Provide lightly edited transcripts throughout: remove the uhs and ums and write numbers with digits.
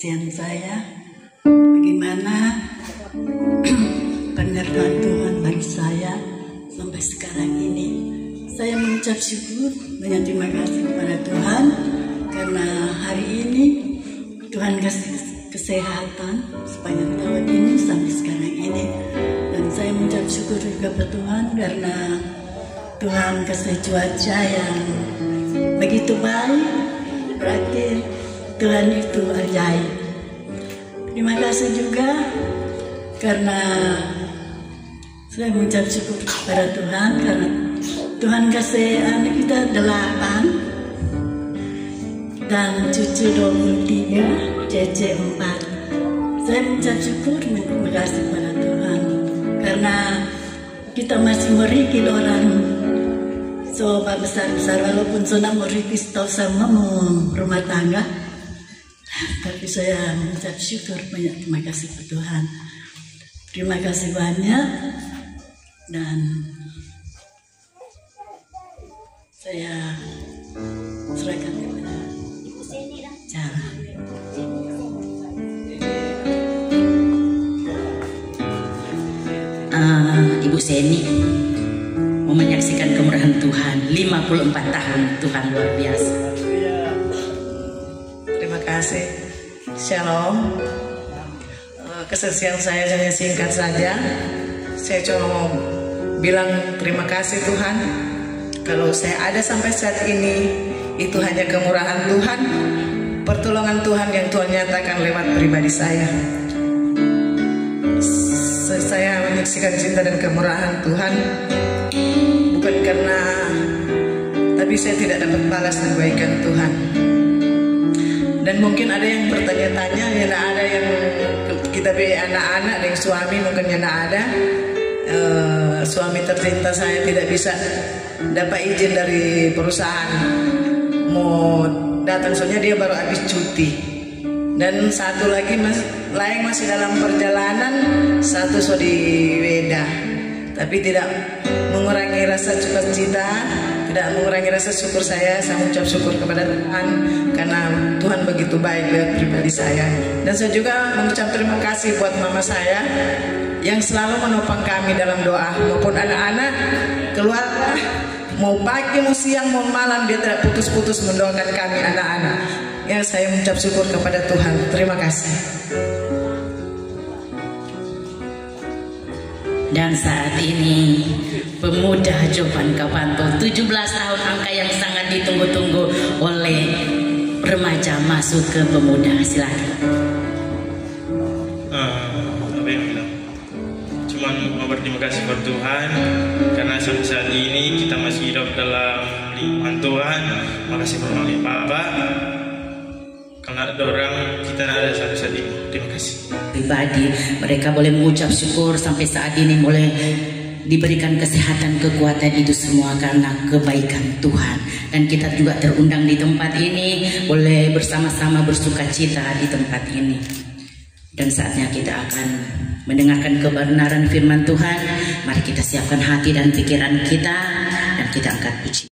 kesaksian saya bagaimana penyertaan Tuhan bagi saya sampai sekarang ini. Saya mengucap syukur, banyak terima kasih kepada Tuhan karena hari ini Tuhan kasih kesehatan sepanjang tahun ini sampai sekarang ini. Dan saya mengucap syukur juga kepada Tuhan karena Tuhan kasih cuaca yang begitu baik, berarti Tuhan itu ajaib. Terima kasih juga karena saya mengucap syukur kepada Tuhan karena Tuhan kasih anak kita 8 dan cucu 23, cece 4. Saya mengucap syukur, terima kasih kepada Tuhan karena kita masih merikil orang sobat besar-besar walaupun sudah merikis tahu sama rumah tangga, tapi saya mengucap syukur, banyak terima kasih kepada Tuhan. Terima kasih banyak dan saya serahkan kepada cara. Ibu Seni mau menyaksikan kemurahan Tuhan 54 tahun. Tuhan luar biasa. Terima kasih. Shalom. Kesaksian saya hanya singkat saja. Saya cuma mau bilang terima kasih Tuhan. Kalau saya ada sampai saat ini, itu hanya kemurahan Tuhan, pertolongan Tuhan yang Tuhan nyatakan lewat pribadi saya. Saya menyaksikan cinta dan kemurahan Tuhan bukan karena, tapi saya tidak dapat balas kebaikan Tuhan. Dan mungkin ada yang bertanya-tanya, ya ada yang kita be anak-anak dengan suami mungkin ya ada. Suami tercinta saya tidak bisa dapat izin dari perusahaan mau datang, soalnya dia baru habis cuti. Dan satu lagi masih dalam perjalanan, satu so di Weda. Tapi tidak mengurangi rasa sukacita, tidak mengurangi rasa syukur saya. Saya mengucap syukur kepada Tuhan karena Tuhan begitu baik buat pribadi saya. Dan saya juga mengucap terima kasih buat mama saya yang selalu menopang kami dalam doa, maupun anak-anak, keluarga, mau pagi, mau siang, mau malam, dia tidak putus-putus mendoakan kami anak-anak. Ya, saya mengucap syukur kepada Tuhan. Terima kasih. Dan saat ini pemuda Jovan Kapanto 17 tahun, angka yang sangat ditunggu-tunggu oleh remaja masuk ke pemuda. Silakan. Apa yang bilang? Cuman mau berterima kasih kepada Tuhan karena sampai saat ini kita masih hidup dalam lingkungan Tuhan. Makasih melalui Bapak. Karena ada orang kita ada sampai saat ini. Terima kasih. Pribadi mereka boleh mengucap syukur sampai saat ini, boleh diberikan kesehatan, kekuatan, itu semua karena kebaikan Tuhan. Dan kita juga terundang di tempat ini, boleh bersama-sama bersuka cita di tempat ini. Dan saatnya kita akan mendengarkan kebenaran firman Tuhan. Mari kita siapkan hati dan pikiran kita, dan kita angkat puji.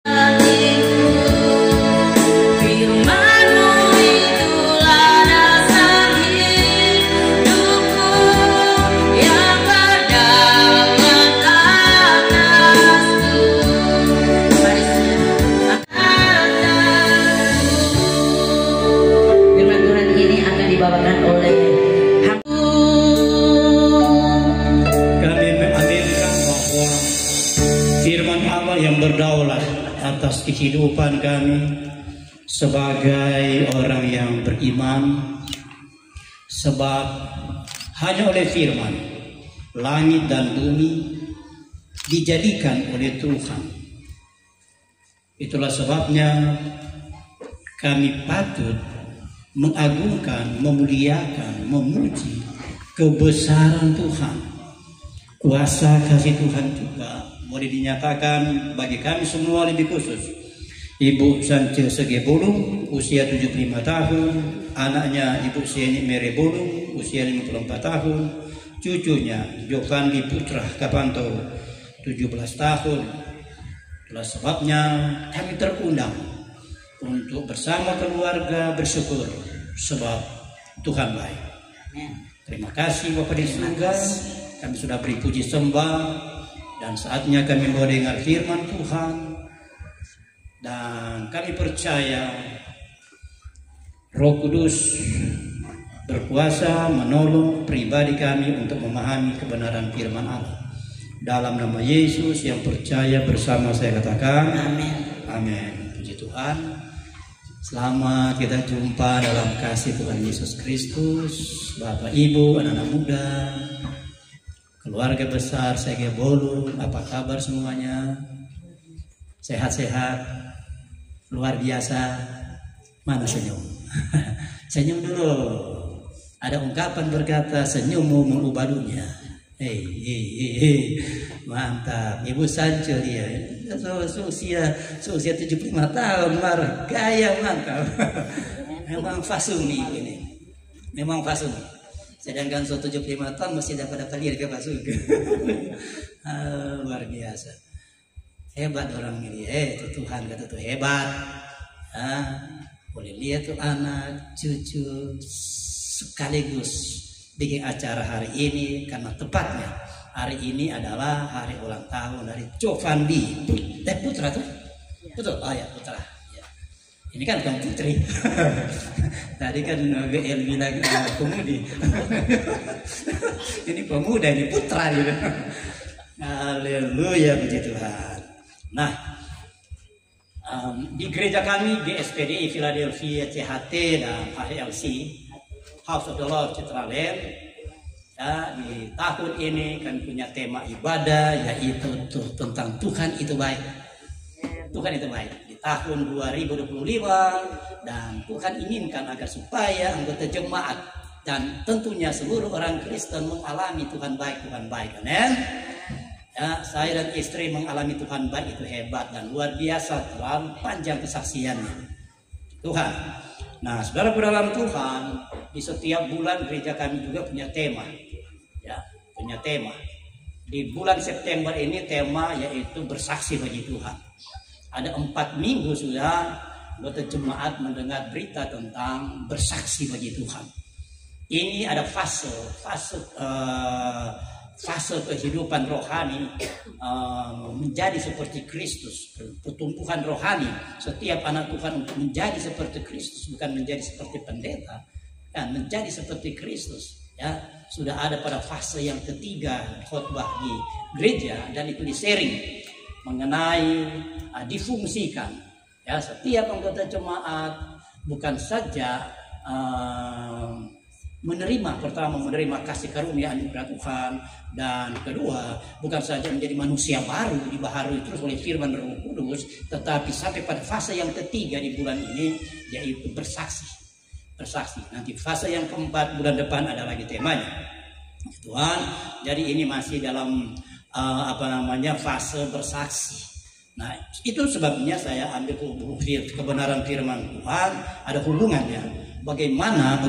Berdaulat atas kehidupan kami sebagai orang yang beriman, sebab hanya oleh firman langit dan bumi dijadikan oleh Tuhan. Itulah sebabnya kami patut mengagungkan, memuliakan, memuji kebesaran Tuhan. Kuasa kasih Tuhan juga boleh dinyatakan bagi kami semua, lebih khusus Ibu Sance Sege Bulung usia 75 tahun, anaknya Ibu Seni Mere Bulung usia 54 tahun, cucunya Jovandi Putra Kapanto 17 tahun. Itulah sebabnya kami terundang untuk bersama keluarga bersyukur, sebab Tuhan baik. Terima kasih Bapak di surga. Kami sudah beri puji sembah dan saatnya kami mau dengar firman Tuhan. Dan kami percaya Roh Kudus berkuasa menolong pribadi kami untuk memahami kebenaran firman Allah. Dalam nama Yesus yang percaya bersama saya katakan amin. Amin. Puji Tuhan. Selamat kita jumpa dalam kasih Tuhan Yesus Kristus. Bapak Ibu, anak-anak muda, keluarga besar Sege Bolu, apa kabar semuanya? Sehat-sehat, luar biasa. Mana senyum? Senyum dulu. Ada ungkapan berkata senyummu mengubah dunia. Mantap. Ibu Sancel ya. Seusia 75 tahun, mar gaya mantap. Memang fasum nih ini. Memang fasum. Sedangkan 75 tahun masih dapat lihat ke fasum. Luar biasa. Hebat orang ini. Tuhan kata tuh hebat. Boleh lihat tuh anak, cucu sekaligus bikin acara hari ini karena tepatnya hari ini adalah hari ulang tahun dari Jovandi Putra tuh betul. Oh ya Putra ya. Ini kan bukan putri. Tadi kan GL bilang pemudi. Ini pemuda, ini putra gitu. Haleluya, puji Tuhan. Nah, di gereja kami GSPDI Philadelphia CHT dan HLC House of the Lord Citraland ya, di tahun ini kan punya tema ibadah yaitu tentang Tuhan itu baik. Tuhan itu baik di tahun 2025 dan Tuhan inginkan agar supaya anggota jemaat dan tentunya seluruh orang Kristen mengalami Tuhan baik, amen. Ya, saya dan istri mengalami Tuhan baik itu hebat dan luar biasa, terlalu panjang kesaksiannya Tuhan. Nah, saudara dalam Tuhan, di setiap bulan gereja kami juga punya tema. Ya, punya tema. Di bulan September ini tema yaitu bersaksi bagi Tuhan. Ada 4 minggu sudah anggota jemaat mendengar berita tentang bersaksi bagi Tuhan. Ini ada fase kehidupan rohani menjadi seperti Kristus, pertumbuhan rohani setiap anak Tuhan untuk menjadi seperti Kristus, bukan menjadi seperti pendeta, dan menjadi seperti Kristus. Ya, sudah ada pada fase yang ketiga khotbah di gereja dan itu di-sharing mengenai difungsikan. Ya, setiap anggota jemaat bukan saja menerima kasih karunia anugerah Tuhan, dan kedua bukan saja menjadi manusia baru dibaharui terus oleh firman Roh Kudus, tetapi sampai pada fase yang ketiga di bulan ini yaitu bersaksi. Nanti fase yang keempat bulan depan ada lagi temanya Tuhan. Jadi ini masih dalam fase bersaksi. Nah, itu sebabnya saya ambil kebenaran firman Tuhan ada hubungannya. Bagaimana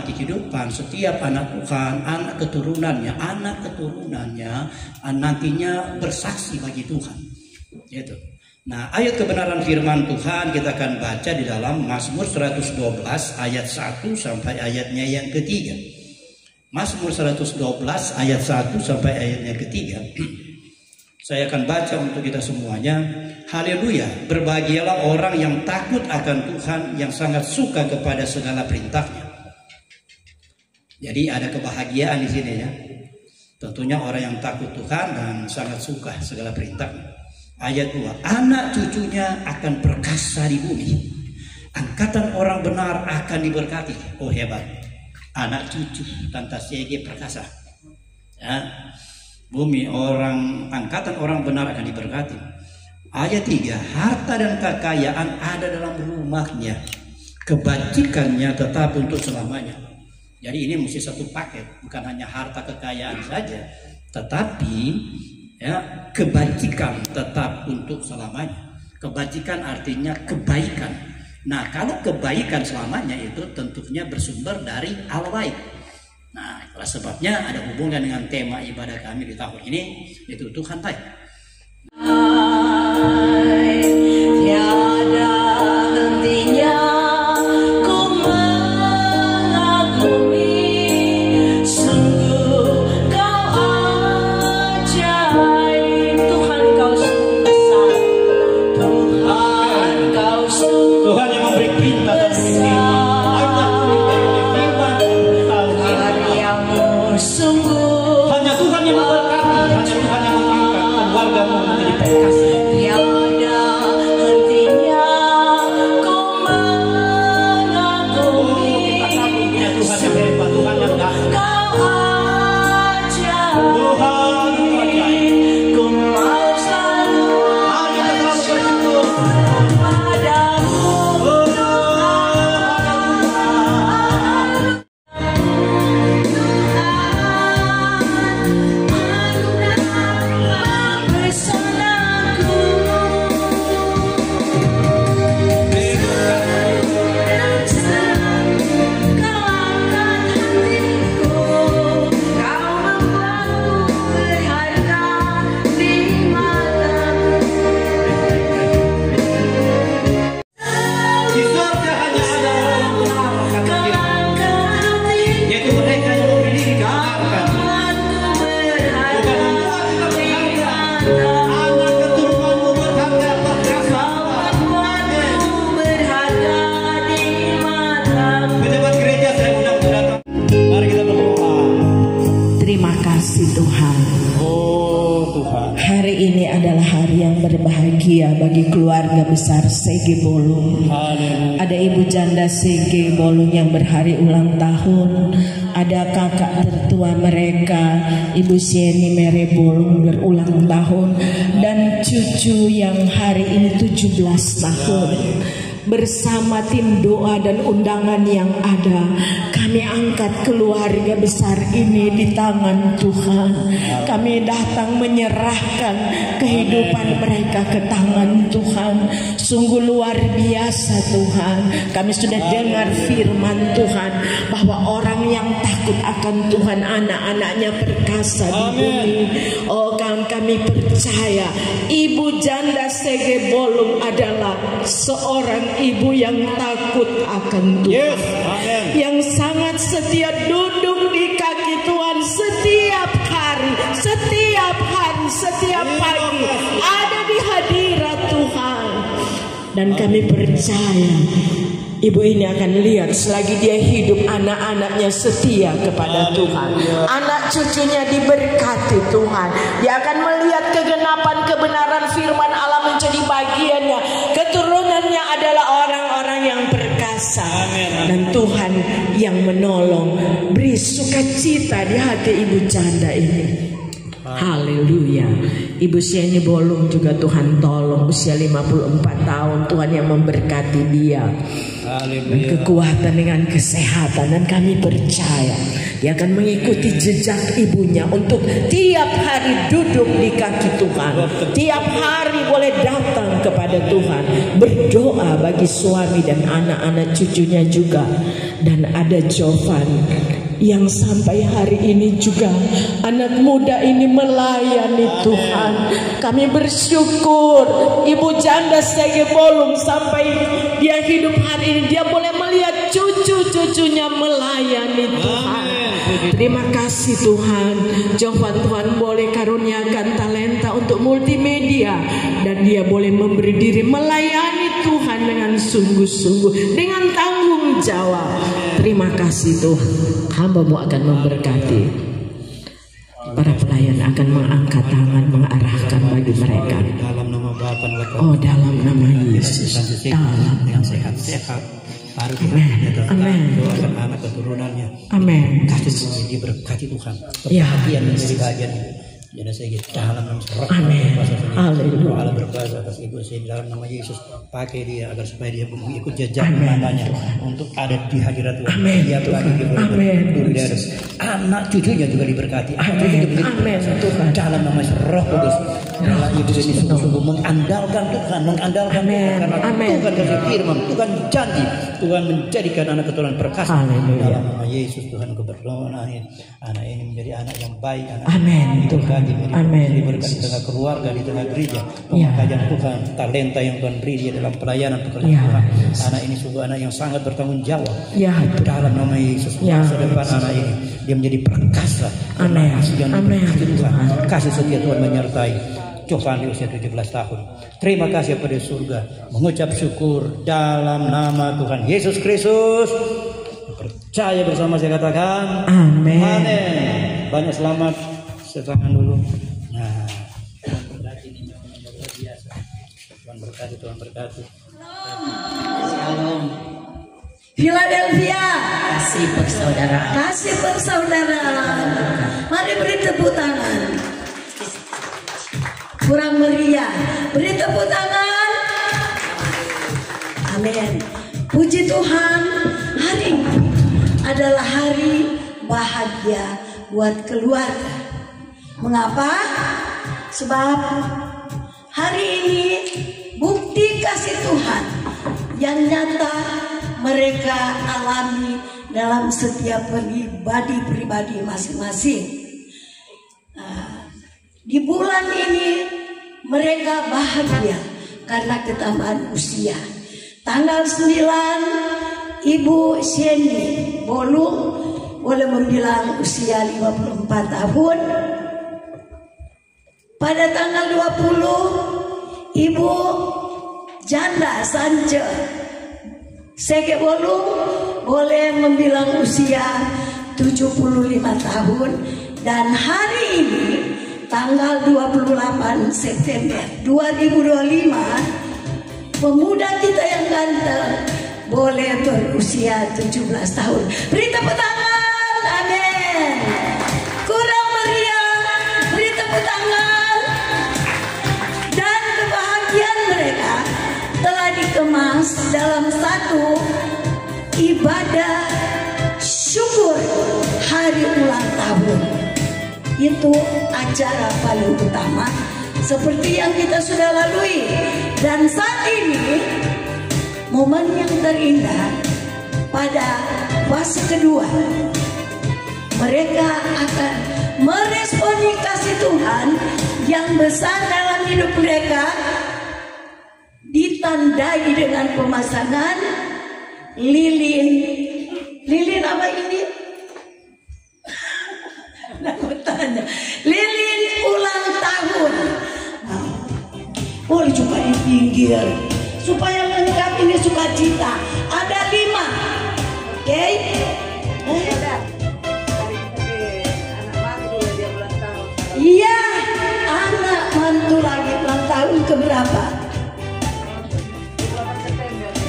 kehidupan setiap anak Tuhan, anak keturunannya nantinya bersaksi bagi Tuhan. Gitu. Nah, ayat kebenaran firman Tuhan kita akan baca di dalam Mazmur 112 ayat 1 sampai ayatnya yang ketiga. Mazmur 112 ayat 1 sampai ayatnya ketiga. Saya akan baca untuk kita semuanya. Haleluya, berbahagialah orang yang takut akan Tuhan, yang sangat suka kepada segala perintahnya. Jadi ada kebahagiaan di sini ya. Tentunya orang yang takut Tuhan dan sangat suka segala perintahnya. Ayat 2, anak cucunya akan perkasa di bumi. Angkatan orang benar akan diberkati. Oh hebat. Anak cucu Tante Sege perkasa. Ya. Bumi angkatan orang benar akan diberkati. Ayat 3, harta dan kekayaan ada dalam rumahnya, kebajikannya tetap untuk selamanya. Jadi ini mesti satu paket, bukan hanya harta kekayaan saja, tetapi ya, kebajikan tetap untuk selamanya. Kebajikan artinya kebaikan. Nah, kalau kebaikan selamanya itu tentunya bersumber dari Allah baik. Nah, itulah sebabnya ada hubungan dengan tema ibadah kami di tahun ini, yaitu Tuhan baik. Tiada hentinya ku mengagumi adalah hari yang berbahagia bagi keluarga besar Sege Bolung. Ada ibu janda Sege Bolung yang berhari ulang tahun. Ada kakak tertua mereka, Ibu Sieni Mere Bolung berulang tahun. Dan cucu yang hari ini 17 tahun. Bersama tim doa dan undangan yang ada, kami angkat keluarga besar ini di tangan Tuhan. Kami datang menyerahkan kehidupan mereka ke tangan Tuhan. Sungguh luar biasa Tuhan. Kami sudah dengar firman Tuhan bahwa orang yang takut akan Tuhan anak-anaknya perkasa di bumi. Oh, kami percaya Ibu janda Sege Bolung adalah seorang ibu yang takut akan Tuhan, yang sangat setia duduk di kaki Tuhan setiap hari, setiap pagi ada di hadirat Tuhan. Dan kami percaya ibu ini akan lihat selagi dia hidup anak-anaknya setia kepada Tuhan. Anak cucunya diberkati Tuhan. Dia akan melihat kegenapan kebenaran firman Allah menjadi bagiannya. Keturunannya adalah orang-orang yang perkasa. Dan Tuhan yang menolong. Beri sukacita di hati ibu janda ini. Haleluya. Ibu Sieni Bolung juga Tuhan tolong, usia 54 tahun, Tuhan yang memberkati dia. Dan kekuatan dengan kesehatan. Dan kami percaya dia akan mengikuti jejak ibunya untuk tiap hari duduk di kaki Tuhan. Tiap hari boleh datang kepada Tuhan, berdoa bagi suami dan anak-anak cucunya juga. Dan ada Jovan yang sampai hari ini juga anak muda ini melayani Tuhan. Kami bersyukur ibu janda Sege Bolung sampai dia hidup hari ini dia boleh melihat cucu-cucunya melayani Tuhan. Terima kasih Tuhan. Jovan, Tuhan boleh karuniakan talenta untuk multimedia dan dia boleh memberi diri melayani Tuhan dengan sungguh-sungguh, dengan tanggung jawab. Terima kasih Tuhan. Hamba-Mu akan memberkati. Para pelayan akan mengangkat tangan mengarahkan bagi mereka. Dalam nama Bapa dan Oh, dalam nama Yesus. Dalam yang sehat-sehat. Amin. Doakan anak keturunannya. Amin. Kasih diberkati Tuhan. Ya. Perhatian menjadi bagian. Jadi saya dalam nama Roh. Amin. Haleluya. Allah berkuasa atas ibu saya dalam nama Yesus. Pakai dia agar supaya dia mengikut jejak mananya untuk ada di hadirat Tuhan. Amin. Amin. Anak cucunya juga diberkati. Amin. Amin. Tuhan. Dalam nama Roh Kudus. Ibu ini sungguh-sungguh mengandalkan Tuhan, karena Tuhan kasih firman, Tuhan janji, Tuhan menjadikan anak keturunan perkasa. Dalam nama Yesus Tuhan berdoa anak ini menjadi anak yang baik, anak Amin. Tuhan. Diberkati di tengah keluarga, di tengah gereja, pemakaian Tuhan, talenta yang Tuhan beri dia dalam pelayanan pekerjaan Tuhan. Anak ini sungguh anak yang sangat bertanggung jawab. Dalam nama Yesus, masa depan anak ini dia menjadi perkasa. Amin. Kasih setia Tuhan menyertai Jovan di usia 17 tahun. Terima kasih pada surga. Mengucap syukur dalam nama Tuhan Yesus Kristus. Percaya bersama saya katakan Amin. Amin. Banyak selamat. Setangan dulu. Nah, Tuhan berkati, Tuhan berkati. Shalom. Philadelphia. Kasih bersaudara. Kasih bersaudara. Mari beri tepuk tangan. Kurang meriah. Beri tepuk tangan. Amin. Puji Tuhan. Hari ini adalah hari bahagia buat keluarga. Mengapa? Sebab hari ini bukti kasih Tuhan yang nyata mereka alami dalam setiap pribadi masing-masing. Di bulan ini mereka bahagia karena ketambahan usia. Tanggal 9 Ibu Sieni Bolung boleh membilang usia 54 tahun. Pada tanggal 20 Ibu janda Sance Sege Bolung boleh membilang usia 75 tahun. Dan hari ini tanggal 28 September 2025, pemuda kita yang ganteng boleh berusia 17 tahun. Beri tepuk tangan, amin. Kurang meriah, beri tepuk tangan. Dan kebahagiaan mereka telah dikemas dalam satu ibadah syukur hari ulang tahun. Itu acara paling utama seperti yang kita sudah lalui. Dan saat ini momen yang terindah pada fase kedua, mereka akan meresponi kasih Tuhan yang besar dalam hidup mereka, ditandai dengan pemasangan lilin apa ini? Lilin ulang tahun. Boleh coba di pinggir supaya lengkap ini sukacita. Ada 5, oke? Iya, anak mantu lagi ulang tahun keberapa?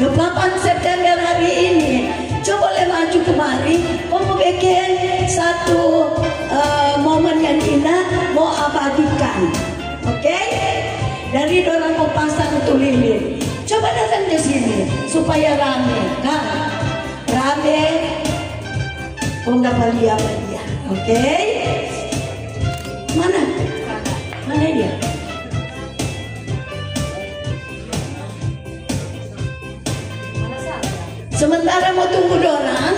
28 September hari ini. Coba boleh maju kemari, mau bikin satu momen yang indah, mau abadikan, oke? Dari dorang mau pasang tuh lilin. Coba datang ke sini supaya rame, kan? Rame, nggak dia, oke? Mana dia? Sementara mau tunggu dorang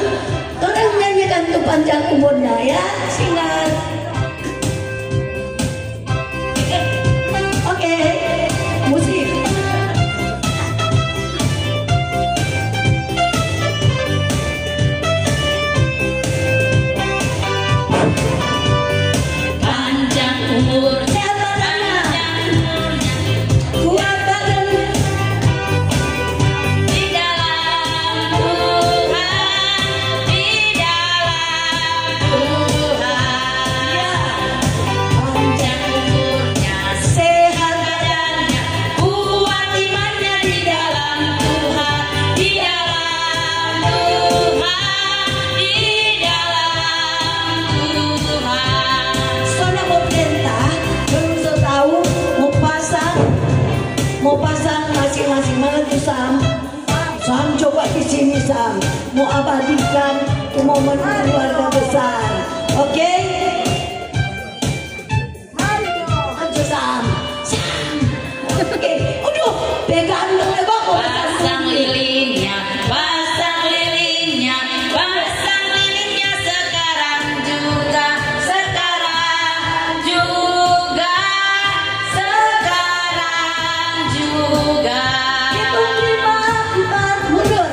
nyanyikan tuh panjang umurnya ya, sinar. Oke, musik. Panjang umur, kuat badan. Mau pasang masing-masing mana tuh Sam? Sam coba di sini Sam. Mau abadikan momen keluarga besar. Oke? Mari dong. Maju Sam. Oke. Aduh, pegang dong kok. pasang lilinnya, pasang lilinnya, pasang lilinnya sekarang juga, sekarang juga, sekarang juga.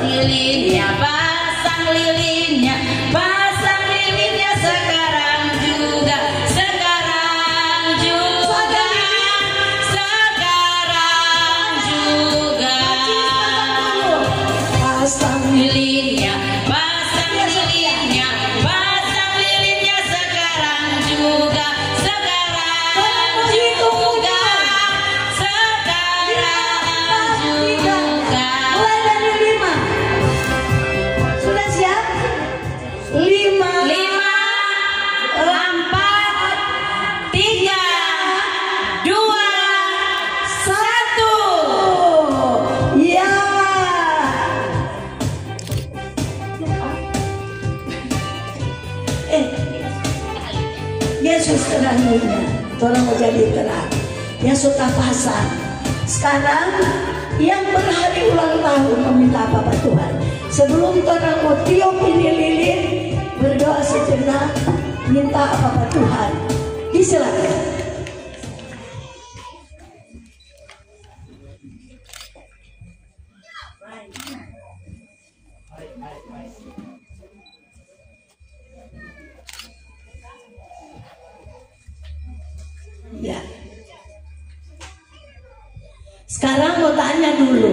Lilinnya, pasang lilinnya, pasang lilinnya sekarang juga, sekarang juga, sekarang juga. Pasang Lilinnya, pasang lilinnya, pasang lilinnya sekarang juga, sekarang juga, sekarang juga. mulai dari 5. Sudah siap? 5, 5, 4, 3, 2, 1. Ya. Yesus terang dunia, tolong menjadi terang. Yesus tak pasang. Sekarang yang berhari ulang tahun meminta apa Tuhan? Sebelum orang mau tiup ini lilin, berdoa sejenak, minta apa Tuhan? Disilakan. Ya. Sekarang mau tanya dulu,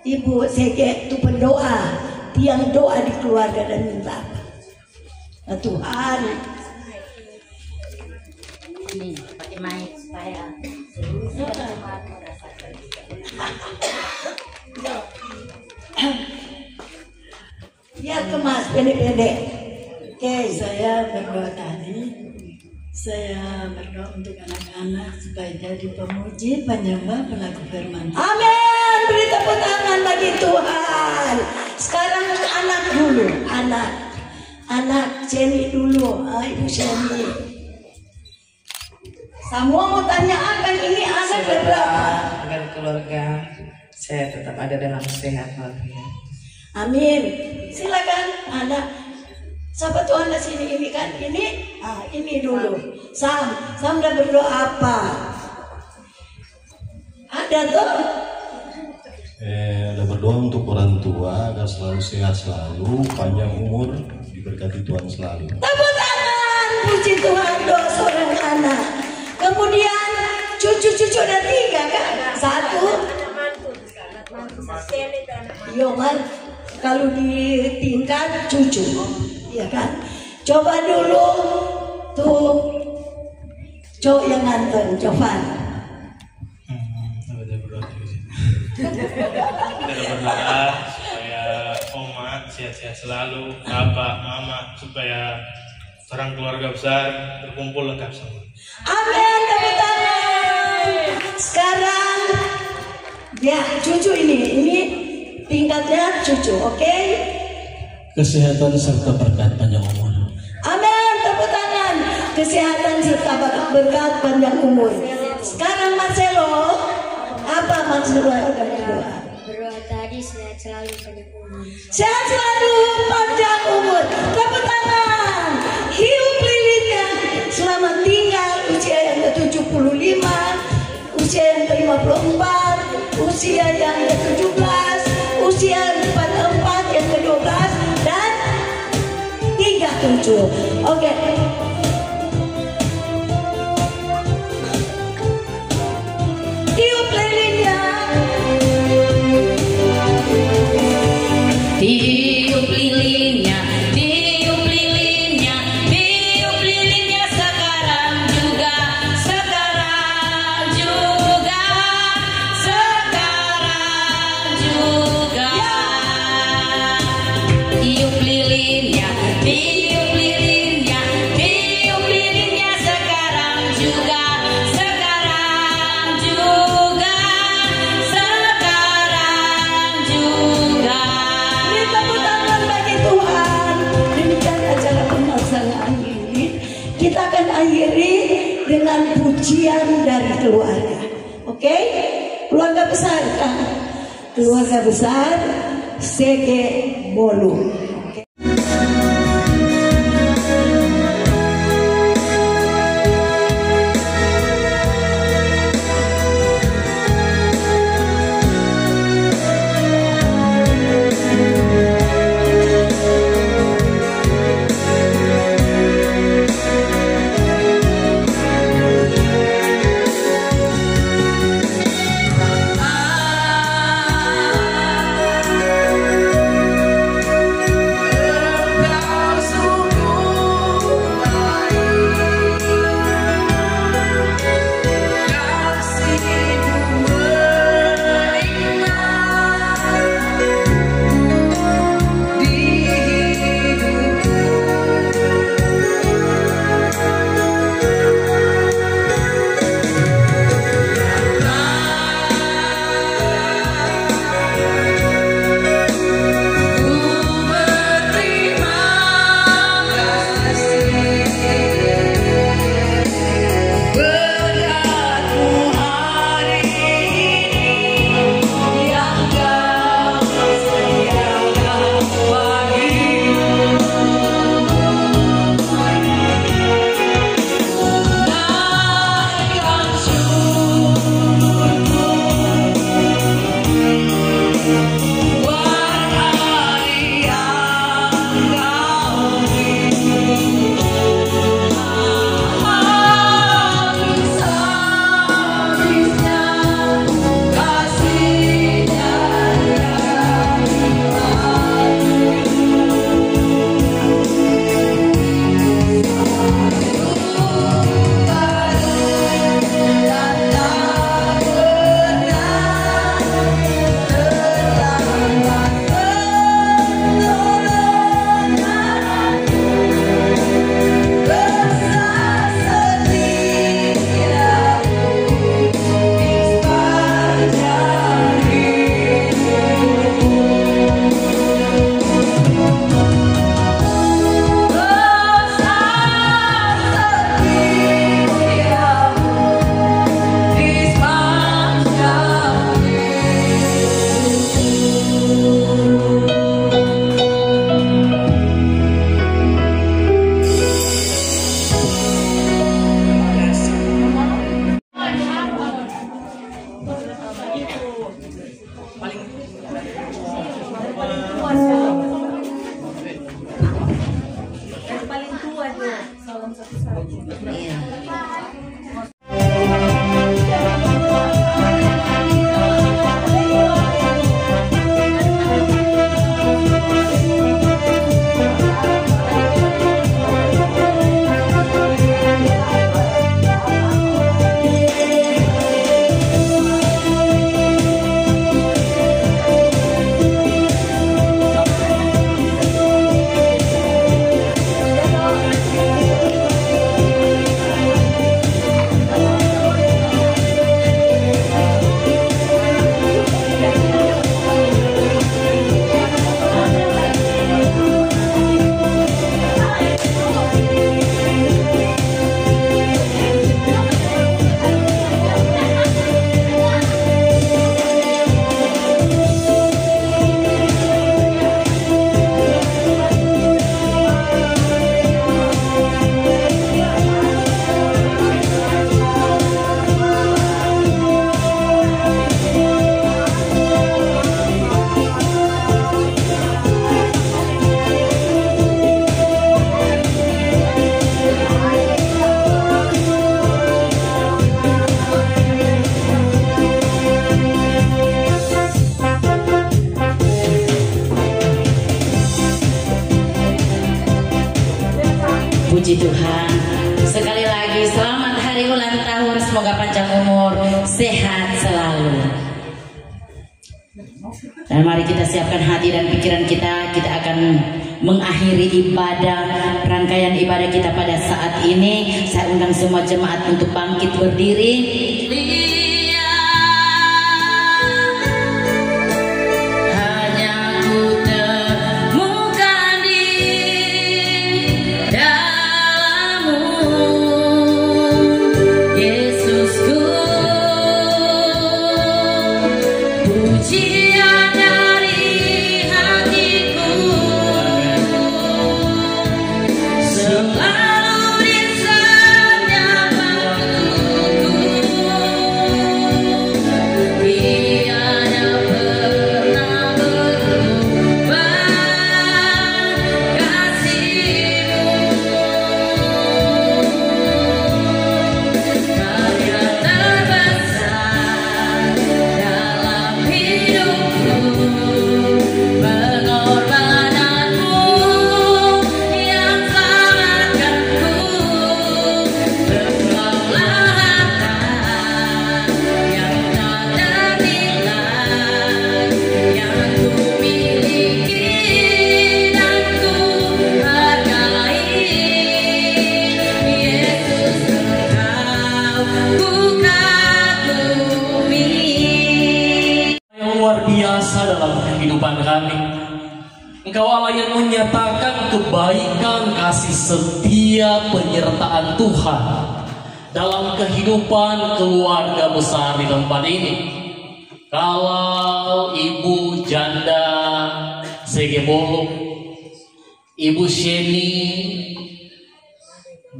Ibu Sege itu pendoa, tiang doa di keluarga dan minta apa? Tuhan, Ini pakai mic supaya seluruh teman merasakan. Ya kemas pendek-pendek. Oke, Saya berdoa tadi, saya berdoa untuk anak-anak supaya jadi pemuji, penyembah, pelaku firman. amin. Beri tepuk tangan bagi Tuhan. Sekarang anak dulu, anak Jenny dulu, Ibu Jenny. Semua mau tanya akan ini anak berberapa? Agar keluarga saya tetap ada dalam sehat walafiat. Amin. Silakan anak. Sahabat Tuhan di sini ini kan ini dulu. Sam udah berdoa apa? Ada tuh. Ada berdoa untuk orang tua agar selalu sehat selalu, panjang umur, diberkati Tuhan selalu. Tepuk tangan, puji Tuhan doa seorang anak. Kemudian cucu-cucu ada 3 kan? 1. Yoman kalau ditingkat cucu, ya kan? Coba dulu tuh cowok yang nganter, Jovan. Kita berdoa supaya Oma sehat-sehat selalu, Bapak, Mama, supaya orang keluarga besar berkumpul lengkap semua. Amin, tepuk tangan. Sekarang ya cucu ini tingkatnya cucu, oke? Kesehatan serta berkat panjang umur. Amin, tepuk tangan. Kesehatan serta berkat panjang umur. Sekarang Marcelo, apa Marcelo akan berdoa? Berdoa tadi sehat selalu panjang umur. Sehat selalu panjang umur. Tepuk tangan. Hidup lilinnya selamat tinggal usia yang ke-75, usia yang ke-54, usia yang ke-17, usia yang ke-44, yang ke-12 dan 37. Oke. Hidup lilinnya. Tiup lilinnya, tiup lilinnya, tiup lilinnya sekarang juga, sekarang juga, sekarang juga. Tiup lilinnya, tiup lilinnya, tiup lilinnya sekarang juga, sekarang juga, sekarang juga. Beri tepuk tangan bagi Tuhan. Demikian acara pemasangan ini. Kita akan akhiri dengan pujian dari keluarga. Oke? Keluarga besar kan? Keluarga besar Sege Bolu. sehat selalu. Dan mari kita siapkan hati dan pikiran kita. Kita akan mengakhiri ibadah, rangkaian ibadah kita pada saat ini. Saya undang semua jemaat untuk bangkit berdiri. Engkau Allah yang menyatakan kebaikan, kasih setia, penyertaan Tuhan dalam kehidupan keluarga besar di tempat ini. Kalau Ibu Janda Sege Bolung, Ibu Sheni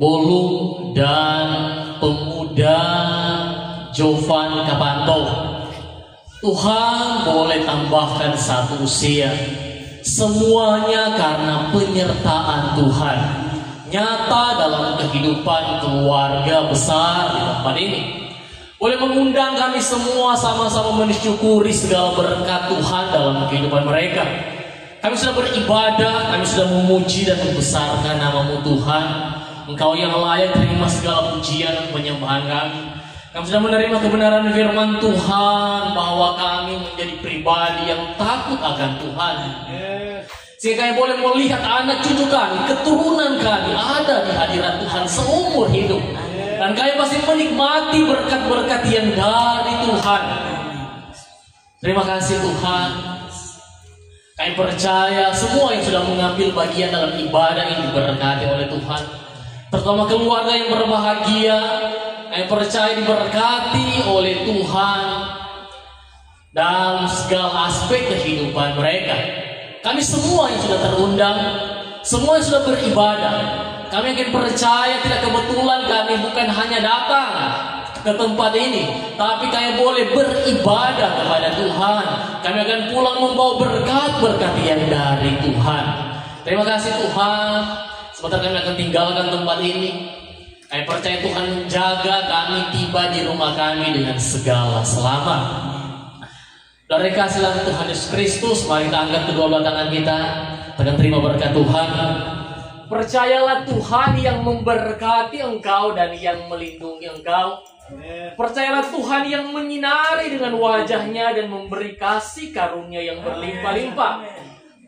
Bolung, dan pemuda Jovan Kapanto, Tuhan boleh tambahkan satu usia. Semuanya karena penyertaan Tuhan nyata dalam kehidupan keluarga besar di tempat ini. Boleh mengundang kami semua sama-sama mensyukuri segala berkat Tuhan dalam kehidupan mereka. Kami sudah beribadah, kami sudah memuji dan membesarkan nama-Mu Tuhan. Engkau yang layak terima segala pujian dan penyembahan kami. Kami sudah menerima kebenaran firman Tuhan bahwa kami menjadi pribadi yang takut akan Tuhan. Sehingga kami boleh melihat anak cucu kami, keturunan kami ada di hadirat Tuhan seumur hidup. Dan kami pasti menikmati berkat-berkat yang dari Tuhan. Terima kasih Tuhan. Kami percaya semua yang sudah mengambil bagian dalam ibadah ini diberkati oleh Tuhan. Terutama keluarga yang berbahagia, kami percaya diberkati oleh Tuhan dalam segala aspek kehidupan mereka. Kami semua yang sudah terundang, semua yang sudah beribadah, kami akan percaya tidak kebetulan kami bukan hanya datang ke tempat ini, tapi kami boleh beribadah kepada Tuhan. Kami akan pulang membawa berkat-berkat yang dari Tuhan. Terima kasih Tuhan. Sebentar kami akan tinggalkan tempat ini. Kami percaya Tuhan menjaga kami tiba di rumah kami dengan segala selamat. Dari kasih Tuhan Yesus Kristus, mari kita angkat kedua belah tangan kita, dengan terima berkat Tuhan. Percayalah Tuhan yang memberkati engkau dan yang melindungi engkau. Percayalah Tuhan yang menyinari dengan wajahnya dan memberi kasih karunia yang berlimpah-limpah.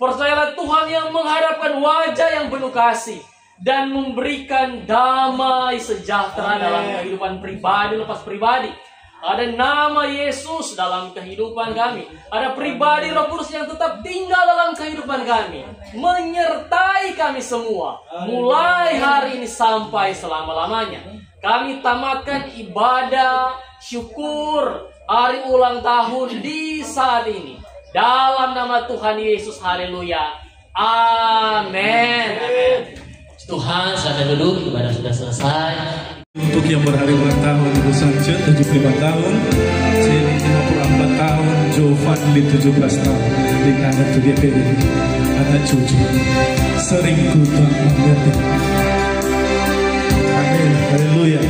Percayalah Tuhan yang menghadapkan wajah yang penuh kasih dan memberikan damai sejahtera dalam kehidupan pribadi lepas pribadi. Ada nama Yesus dalam kehidupan kami. Ada pribadi Roh Kudus yang tetap tinggal dalam kehidupan kami, menyertai kami semua mulai hari ini sampai selama-lamanya. Kami tamatkan ibadah syukur hari ulang tahun di saat ini dalam nama Tuhan Yesus. Haleluya. Amin. Tuhan, silakan duduk. Ibadah sudah selesai. Untuk yang berhari ulang tahun, Ibu Sance 75 tahun, Celi 54 tahun, Jovandi 17 tahun, dengan anak DPD, anak cucu, sering ku Tuhan mengerti. Amin, haleluya.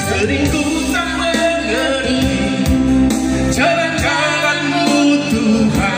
Sering ku tak mengerti jalan-jalan-Mu Tuhan.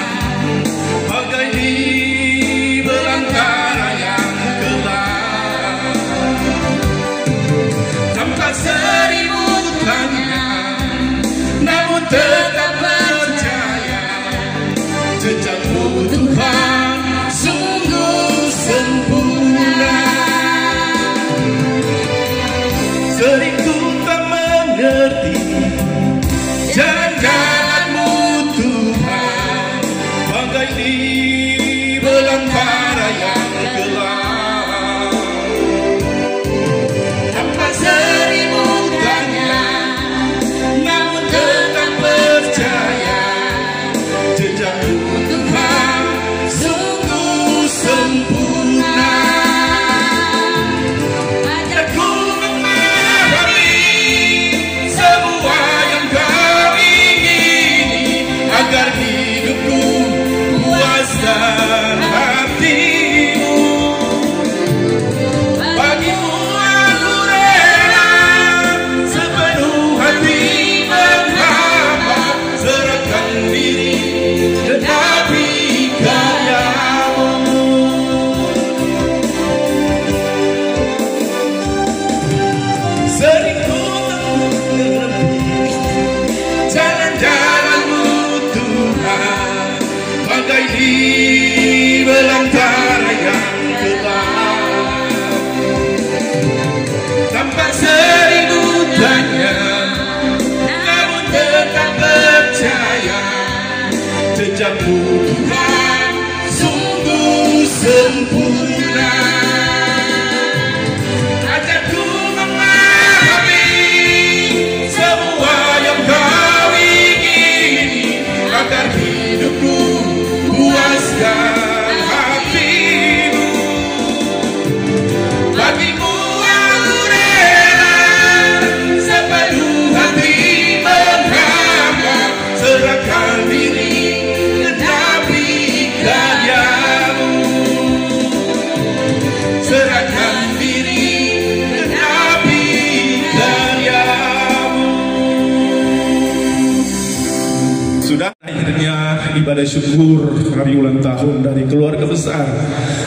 hatimu. Bagimu aku rela sepenuh hati menghamba, serahkan diri tetapi karyamu. Sering ku temui jalan-jalanmu Tuhan, bagai di belantara yang gelap, tanpa seribu tanya, namun tetap percaya jejakmu Tuhan sungguh sempurna. Ajarku memahami semua yang kau ingini, agar hidupku puaskan hatimu. Bagimu aku rela sepenuh hati menghamba, serahkan diri tetapi karyamu. Serahkan diri tetapi karyamu. Sudah akhirnya ibadah syukur hari ulang tahun dari keluarga besar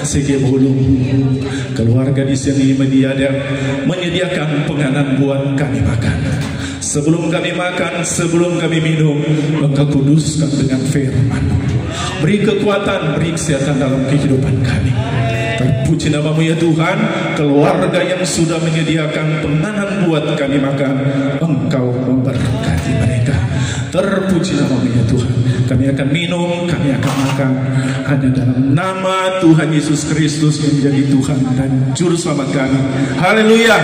SG Bolu. Keluarga di sini menyediakan penganan buat kami makan. Sebelum kami makan, sebelum kami minum, Engkau kuduskan dengan firman. Beri kekuatan, beri kesehatan dalam kehidupan kami. Terpuji namamu ya Tuhan. Keluarga yang sudah menyediakan penganan buat kami makan, Engkau memberkati mereka. Terpuji namamu ya Tuhan. Kami akan minum, kami akan makan hanya dalam nama Tuhan Yesus Kristus yang menjadi Tuhan dan Juru Selamat kami. Haleluya.